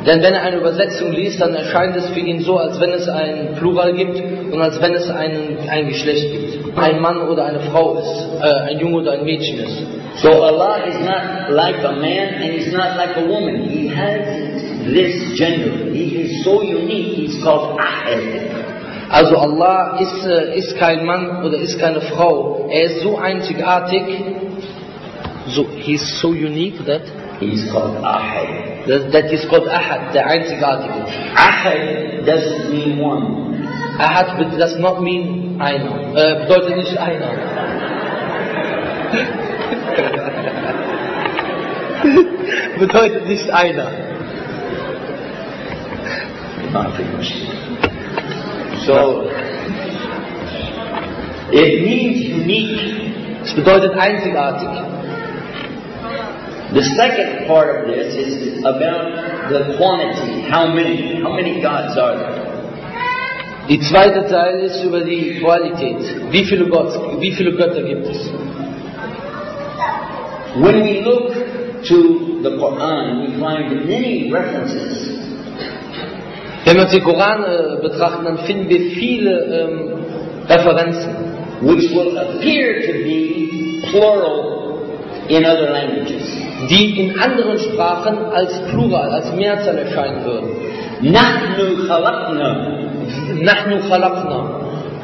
Denn wenn er eine Übersetzung liest, dann erscheint es für ihn so, als wenn es einen Plural gibt und als wenn es ein Geschlecht gibt. Ein Mann oder eine Frau ist, ein Junge oder ein Mädchen ist. So Allah is not like a man and He's not like a woman. He has this gender. He is so unique, He's called Ahad. Also Allah ist kein Mann oder ist keine Frau. Er ist so einzigartig. So, he's so unique that He's called Ahad. That is called Ahad, der Einzigartige. Ahad doesn't mean one. Ahad does not mean einer. Bedeutet nicht einer. Bedeutet nicht einer. So, it means unique. Es bedeutet einzigartig. The second part of this is about the quantity. How many gods are there? Die zweite Teil ist über die Qualität. Wie viele Götter gibt es? When we look to the Quran, we find many references. Wenn wir uns den Koran betrachten, dann finden wir viele Referenzen, which will appear to be plural in other languages. Die in anderen Sprachen als Plural, als Mehrzahl erscheinen würden. Nahnu khalaqna. Nahnu khalaqna.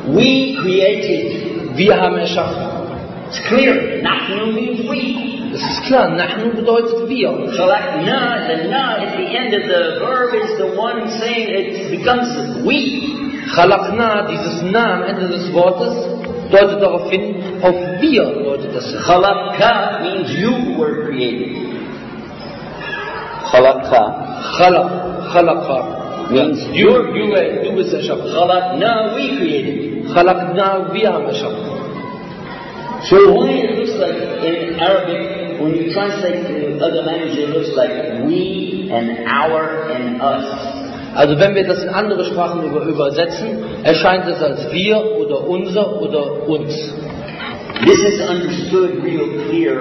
We created. Wir haben erschaffen. It's clear. Nahnu means we. Das ist klar. Nahnu bedeutet wir. Khalaqna, the na at the end of the verb is the one saying it becomes we. Khalaqna, dieses na am Ende des Wortes, deutet darauf hin, auf wir deutet das hin. Khalaqa means you were created. Khalaqa. Khalaqa means du bist erschaffen. Khalaqna, we created. Khalaqna, wir haben erschaffen. So why it looks like in Arabic, when you translate to other languages, it looks like we and our and us. Also wenn wir das in andere Sprachen übersetzen, erscheint es als wir oder unser oder uns. This is understood real clear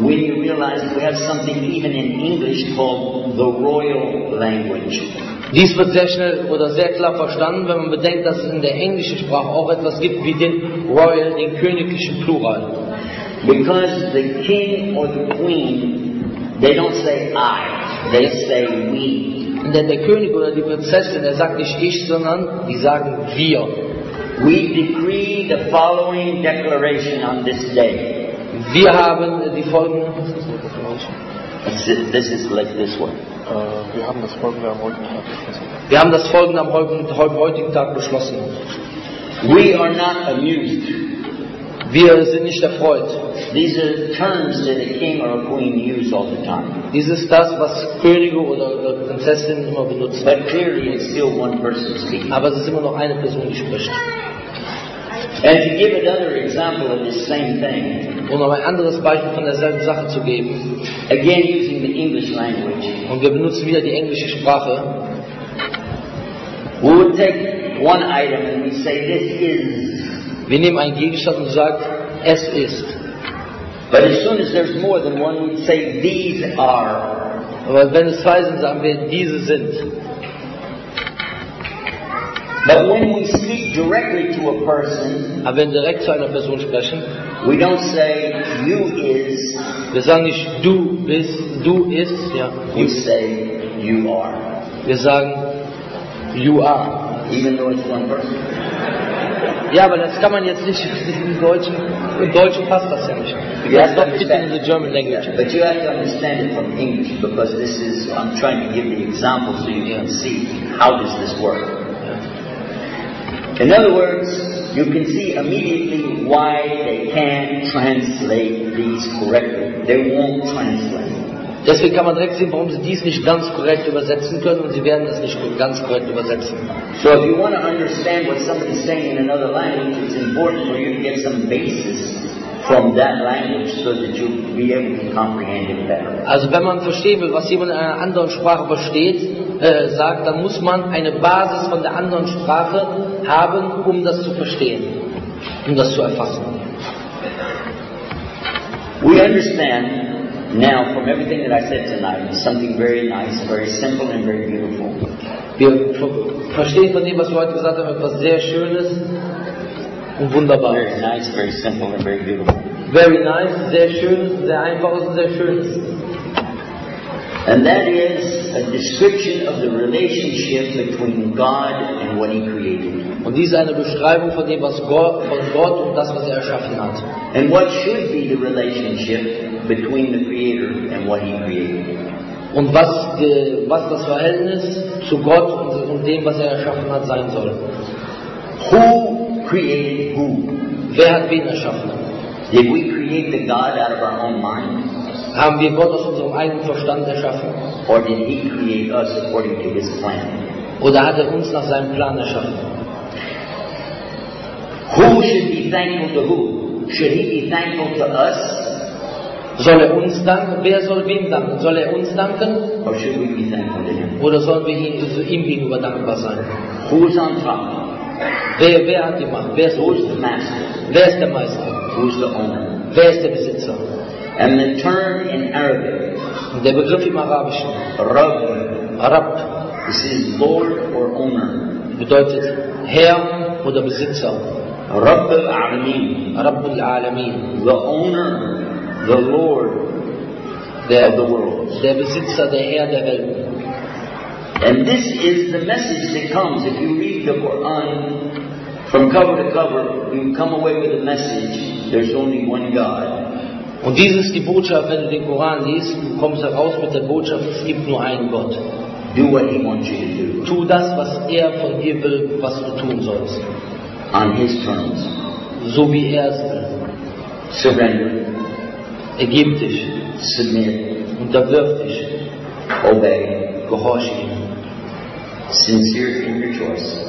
when you realize we have something even in English called the royal language. Dies wird sehr schnell oder sehr klar verstanden, wenn man bedenkt, dass es in der englischen Sprache auch etwas gibt wie den Royal, den königlichen Plural. Because the king or the queen, they don't say I, they say we. Denn der König oder die Prinzessin, der sagt nicht ich, sondern die sagen wir. We decree the following declaration on this day. Wir haben die folgende. This is like this one. Wir haben das folgende am heutigen Tag beschlossen. Wir haben das folgende am heutigen Tag beschlossen. We are not amused. Wir sind nicht erfreut. These are terms that a king or a queen use all the time. Dies ist das, was Könige oder Prinzessinnen immer benutzen. But clearly it's still one person speaking. Aber es ist immer noch eine Person, die spricht. And to give another example of this same thing. Um ein anderes Beispiel von derselben Sache zu geben. Again using the English language. Und wir benutzen wieder die englische Sprache. We would take one item and we say this is. Wir nehmen einen Gegenstand und sagen, es ist. But as soon as there's more than one, we say these are. Aber wenn es zwei sind, sagen wir, diese sind. But when we speak directly to a person, aber wenn wir direkt zu einer Person sprechen, we don't say you is. Wir sagen nicht du bist, du ist, ja. We say you are. Wir sagen you are. Even though it's one person. Ja, aber das kann man jetzt nicht im Deutschen. Im Deutschen passt das ja nicht. That's not fitting in the German language. Yeah, but you have to understand it from English because this is, I'm trying to give the example so you can see how does this work. In other words, you can see immediately why they can't translate these correctly. They won't translate. Deswegen kann man direkt sehen, warum sie dies nicht ganz korrekt übersetzen können und sie werden es nicht ganz korrekt übersetzen. So if you want to understand what somebody is saying in another language, it's important for you to get some basis from that language so that you'll be able to comprehend it better. Also wenn man verstehen will, was jemand in einer anderen Sprache versteht, sagt, dann muss man eine Basis von der anderen Sprache haben, um das zu verstehen, um das zu erfassen. We understand Now, from everything that I said tonight, something very nice, very simple, and very beautiful. Wir verstehen von dem, was wir heute gesagt haben, etwas sehr Schönes und Wunderbares. Very nice, very simple, and very beautiful. Very nice, sehr schön, sehr einfaches und sehr schönes. And that is a description of the relationship between God and what He created. Und dies ist eine Beschreibung von dem, was Gott und das, was er erschaffen hat. And what should be the relationship between the Creator and what He created. Und was das Verhältnis zu Gott und dem, was er erschaffen hat, sein soll. Who created who? Wer hat wen erschaffen? Did we create the God out of our own mind? Haben wir Gott aus unserem eigenen Verstand erschaffen? Or did He create us according to His plan? Oder hat er uns nach seinem Plan erschaffen? Who should be thankful to who? Should He be thankful to us? Soll er uns danken? Wer soll wem danken? Soll er uns danken? Or should we be thankful to Him? Oder sollen wir ihm gegenüber dankbar sein? Who's on top? Wer hat die Macht? Wer ist Who's the master? Wer ist der Meister? Who's the owner? Wer ist der Besitzer? And the term in Arabic, Und der Begriff im Arabischen, Rabb, Arab, this is Lord or owner. bedeutet Herr oder Besitzer. Rabb al-Alamin, Rabbul Alamin, the owner, the Lord of the world. der Besitzer, der Herr der Welt. And this is the message that comes. If you read the Quran from cover to cover, you come away with the message, there's only one God. Und dies ist die Botschaft, wenn du den Koran liest, du kommst heraus mit der Botschaft, es gibt nur einen Gott. Do what He wants you to do. Tu das, was er von dir will, was du tun sollst. On His terms. So wie er es will. Surrender. Ergib dich, Submit. unterwirf dich, Obey. gehorche ihm. Sincere in your choice.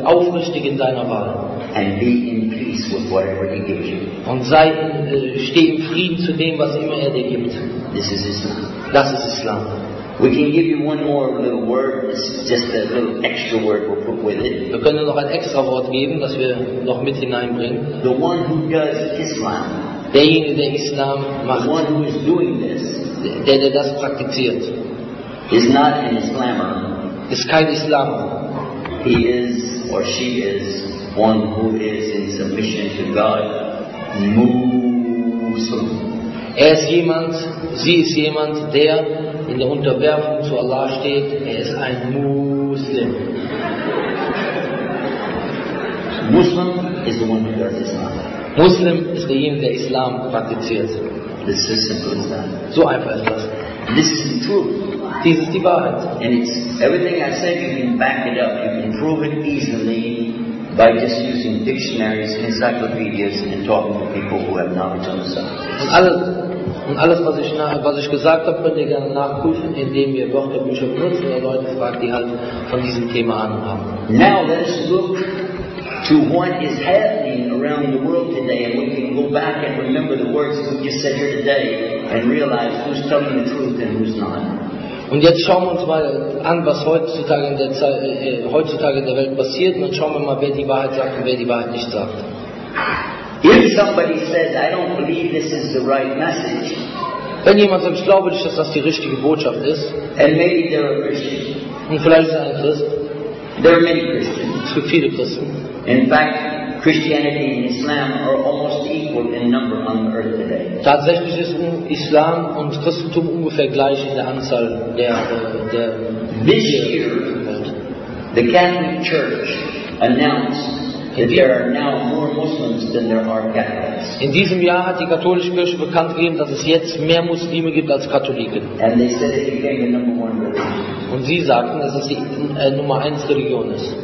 Aufrichtig in deiner Wahl. And be in peace with whatever He gives you. Und steh im Frieden zu dem, was immer er dir gibt. This is Islam. Das ist Islam. We can give you one more little word. It's just a little extra word we'll put with it. Wir können noch ein extra Wort geben, das wir noch mit hineinbringen. The one who does Islam. Derjenige, der Islam macht, The one who is doing this der das praktiziert, is not an Islamer. ist kein Islam. He is or she is one who is in submission to God. Muslim. Sie ist jemand, der in der Unterwerfung zu Allah steht. Er ist ein Muslim. Muslim is the one who does Islam. Muslim ist derjenige, der Islam praktiziert. This is simple as that. So einfach ist das. This is the truth. Dies ist die Wahrheit. And it's everything I said, you can back it up. You can prove it easily by just using dictionaries, encyclopedias, and talking to people who have knowledge on the subject. Und alles, was ich gesagt habe, könnt ihr gerne nachprüfen, indem ihr Wörterbücher benutzt oder Leute fragt, die halt von diesem Thema Ahnung haben. Now let's look to what is happening around the world today, and we can go back and remember the words we just said here today and realize who's telling the truth and who's not. Und jetzt schauen wir uns mal an, was heutzutage in der Welt passiert, und dann schauen wir mal, wer die Wahrheit sagt und wer die Wahrheit nicht sagt. If somebody says, I don't believe this is the right message, Wenn jemand sagt, ich glaube nicht, dass das die richtige Botschaft ist, and maybe they're a Christian, und vielleicht ist er ein Christ, there are many Christians. es gibt viele Christen. In fact, Christianity and Islam are almost equal in number on the earth today. Tatsächlich ist Islam und Christentum ungefähr gleich in der Anzahl der This year, the Catholic Church announced that there are now more Muslims than there are Catholics. In diesem Jahr hat die katholische Kirche bekannt gegeben, dass es jetzt mehr Muslime gibt als Katholiken. And they said it became the number one religion. Und sie sagten, dass es die Nummer 1 Religion ist.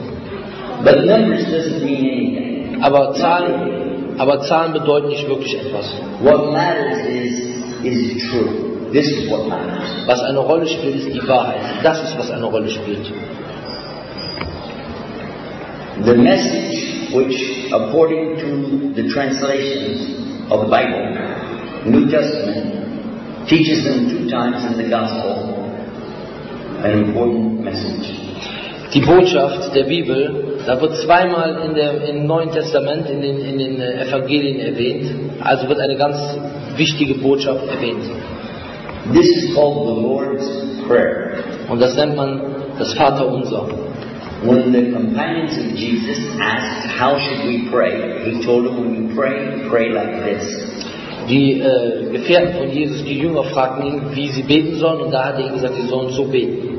But numbers doesn't mean anything. Aber Zahlen bedeuten nicht wirklich etwas. What matters is it true? This is what matters. Was eine Rolle spielt, ist die Wahrheit. Das ist, was eine Rolle spielt. The message which, according to the translations of the Bible, New Testament, teaches them 2 times in the Gospel, an important message. Die Botschaft der Bibel, da wird zweimal im Neuen Testament in den Evangelien erwähnt, also wird eine ganz wichtige Botschaft erwähnt. This is called the Lord's Prayer. Und das nennt man das Vaterunser. When the companions of Jesus asked, how should we pray? He told them, when you pray, pray like this. Die Gefährten von Jesus, die Jünger, fragten ihn, wie sie beten sollen, und da hat er ihnen gesagt, sie sollen so beten.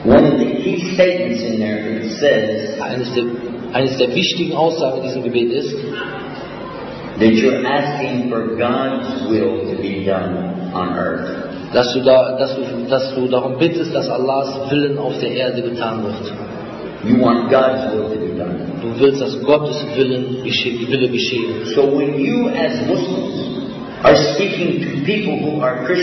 One of the key statements in there, it says, Eines der wichtigen Aussagen in diesem Gebet ist, that you're asking for God's will to be done on earth. dass du darum bittest, dass Allahs Willen auf der Erde getan wird. You want God's will to be done. Du willst, dass Gottes Wille geschehen. So when you as Muslims are speaking to people who are Christians,